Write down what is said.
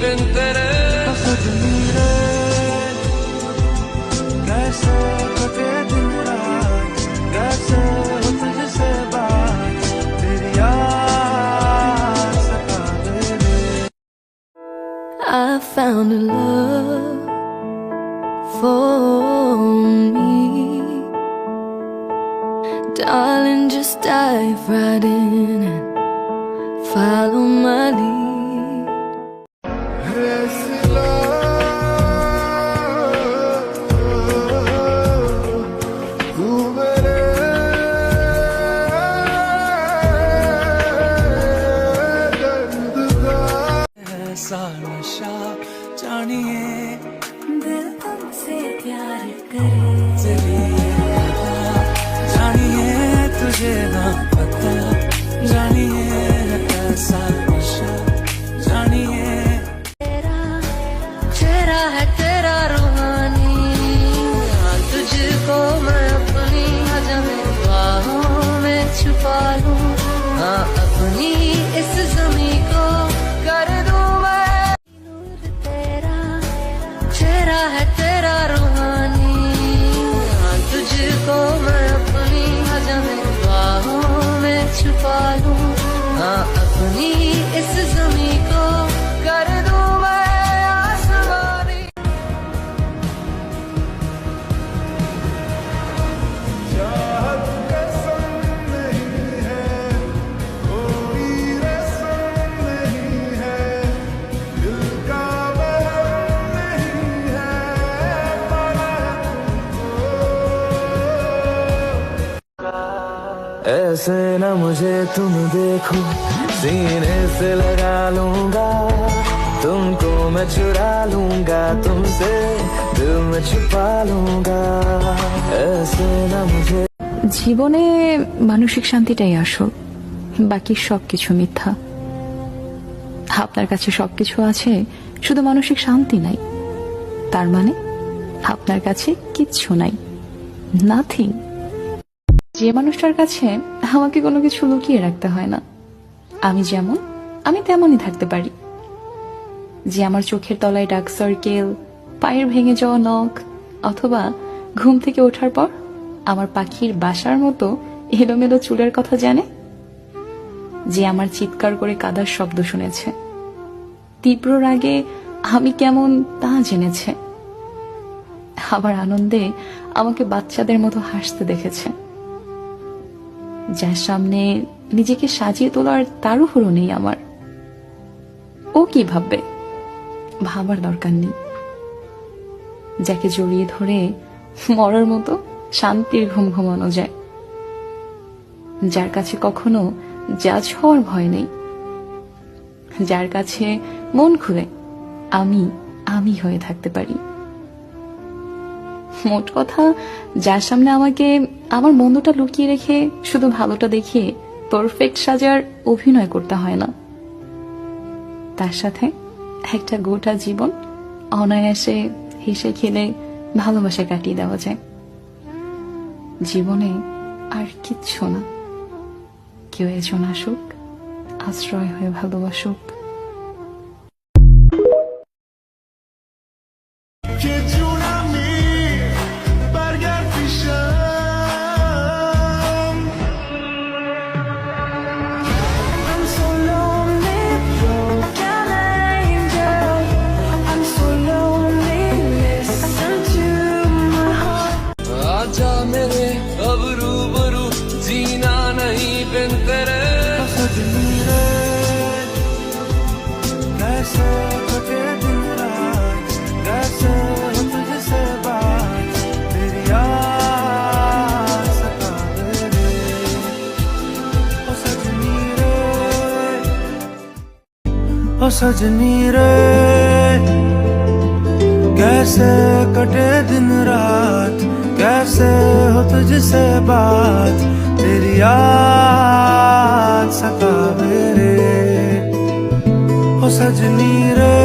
बिन तेरे सजनी रे कैसे कटे दिन रात कैसे हो तुझसे बात तेरी याद सतावे रे I found a love for me. Darling, just dive right in and follow my lead. ऐसा नशा जानिए दिल तुमसे प्यार करे चलिए जानिए तुझे ना पता जानिए ऐसा नशा जानिए तेरा चेहरा है तेरा रूहानी तुझको मैं अपनी बाहों में छुपा लूं हाँ अपनी इस ज़मीं को कर दूं मैं नूर तेरा चेहरा है तेरा रूहानी तुझको मैं अपनी बाहों में छुपा लूं हाँ अपनी इस ज़मीं को कर दूं मैं आसमानी चाहत कसम नहीं है कोई रस्म नहीं है दिल का वहम नहीं है पाना ऐसे न मुझे तुम देखो सीने से लगा लूंगा तुमको मैं चुरा लूंगा तुमसे दिल में छुपा लूंगा ऐसे न मुझे জীবনে মানসিক শান্তিটাই আসল, বাকি সবকিছু মিথ্যা। আপনার কাছে সবকিছু আছে, শুধু মানসিক শান্তি নাই, তার মানে আপনার কাছে কিচ্ছু নাই, নাথিং। যে মানুষটার কাছে আমাকে কোনো কিছু লুকিয়ে রাখতে হয় না, আমি যেমন আমি তেমনই থাকতে পারি, যে আমার চোখের তলায় ডার্ক সার্কেল, পায়ের ভেঙে যাওয়া নখ, অথবা ঘুম থেকে ওঠার পর আমার পাখির বাসার মতো এলোমেলো চুলের কথা জানে, যে আমার চিৎকার করে কাদার শব্দ শুনেছে, তীব্র রাগে আমি কেমন তা জেনেছে, আবার আনন্দে আমাকে বাচ্চাদের মতো হাসতে দেখেছে, যার সামনে নিজেকে সাজিয়ে তোলার তাড়াহুড়ো নেই আমার। ও কি ভাববে, ভাবার দরকার নেই। যাকে জড়িয়ে ধরে মরার মতো শান্তির ঘুম ঘুমানো যায়, যার কাছে কখনো জাজ হওয়ার ভয় নেই, যার কাছে মন খুলে আমি আমি হয়ে থাকতে পারি। মোট কথা, যার সামনে আমাকে আমার মন্দটা লুকিয়ে রেখে শুধু ভালোটা দেখিয়ে পারফেক্ট সাজার অভিনয় করতে হয় না, তার সাথে একটা গোটা জীবন অনায়াসে হেসে খেলে ভালোবাসা কাটিয়ে দেওয়া যায়। জীবনে আর কিচ্ছু না, কেউ এজন আসুক, আশ্রয় হয়ে ভালোবাসুক। आजा मेरे अब रूबरू जीना नहीं बिन तेरे सजनी रे कैसे कटे दिन रात कैसे हो तुझसे बात तेरी याद सतावे रे ओ सजनी रे ओ सजनी रे कैसे कटे दिन रात कैसे हो तुझसे बात तेरी याद सतावे रे ओ सजनी रे